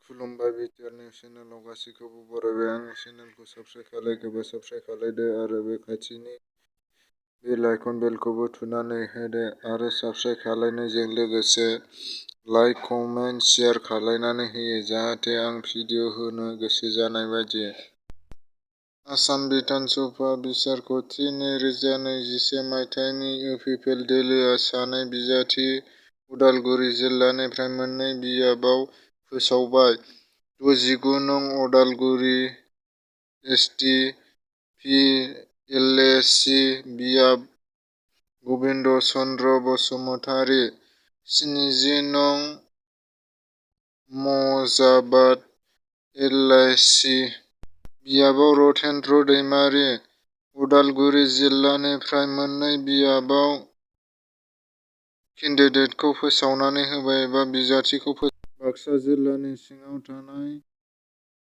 खुलुमबाय BTR news चेनेलाव गासैखौबो बरायबाय। आंनि चेनेलखौ साबस्क्राइब खालायखोबा साबस्क्राइब खालायदो आरो बे खाथिनि बेल आइकन बेलखौबो थुनानै होदो आरो साबस्क्राइब खालायनायजों लोगोसे लाइक, कमेन्ट, शेयार खालायनानै होयो जाहाथे आं भिडिअ होनो गोसो जानाय बायदि। आसाम बिधान सभा बिसायख'थि 2021 मायथाइनि इउपिपिएल दोलोआ सानै बिजाथि उदालगुरि जिल्लानिफ्राय मोननै बियाबाव फोसावबाय। 69 नं उदालगुरि एसटि पिएलसि बियाब गबिन्द चन्द्र बसुमतारि, 70 नं मजाबाद एलआइसि बियाबाव रतेन्द्र दैमारि। उदालगुरि जिल्लानिफ्राय मोननै बियाबाव केन्डिडेटखौ फोसावनानै होबाय एबा बिजाथिखौ बाक्सा जिल्लानि सिङाव थानाय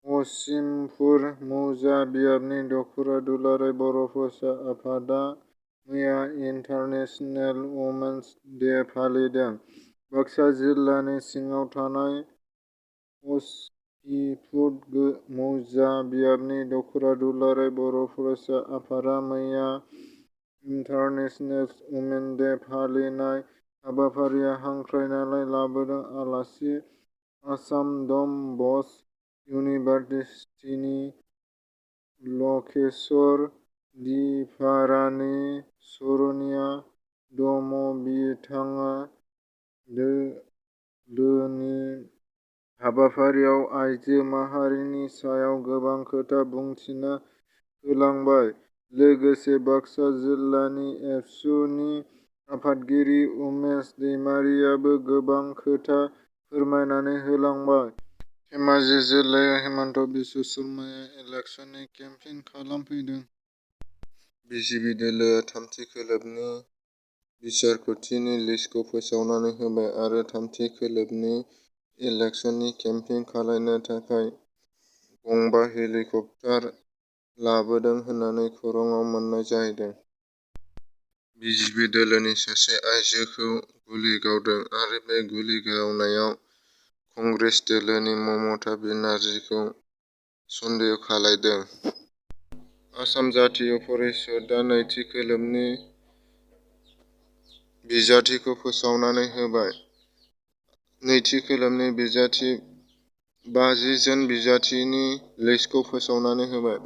असिमपुर मौजा बियाबनि दखुरा दुलाराय बर' फरायसा आफादा मैया इन्टारनेशनेल उमेन्स डे फालिदों। बाक्सा जिल्लानि सिङाव थानाय असिमपुर मौजा बियाबनि दखुरा दुलाराय बर' फरायसा आफादा मैया इन्टारनेशनेल उमेन्स डे फालिनाय हाबाफारियाव हांख्रायनाय लाबोदों। आलासि आसाम डन बस्क इउनिभारसिटिनि लकेश्वर दिपारानि सरोनिया दम बिथाङा दोलोनि हाबाफारियाव आइजो माहारिनि सायाव गोबां खोथा बुंथिना होलांबाय। लोगोसे बाक्सा जिल्लानि एबसुनि आफादगिरि उमेश दैमारियाबो गोबां खोथा फोरमायनानै होलांबाय। धेमाजि जिल्लायाव हेमन्त बिश्व शर्माया इलेक्सननि केम्पेइन खालामफैदों। बिजेपि दोलोआ थामथि खोलोबनि बिसायख'थिनि लिस्टखौ फोसावनानै होबाय आरो थामथि खोलोबनि इलेक्सननि केम्पेइन खालामनो थाखाय गंबा हेलिकप्टार लाबोदों होननानै खौराङाव मोन्नाय जादों। बिजेपि दोलोनि सासे आइजोखौ गुलि गावदों आरो बे गुलि गावनायाव कंग्रेस दोलोनि ममता बेनार्जीखौ सन्देह खालायदों। आसाम जातीय परिषदआ नैथि खोलोबनि बिजाथिखौ फोसावनानै होबाय। नैथि खोलोबनि बिजाथि 50 जन बिजाथिनि लिस्टखौ फोसावनानै होबाय।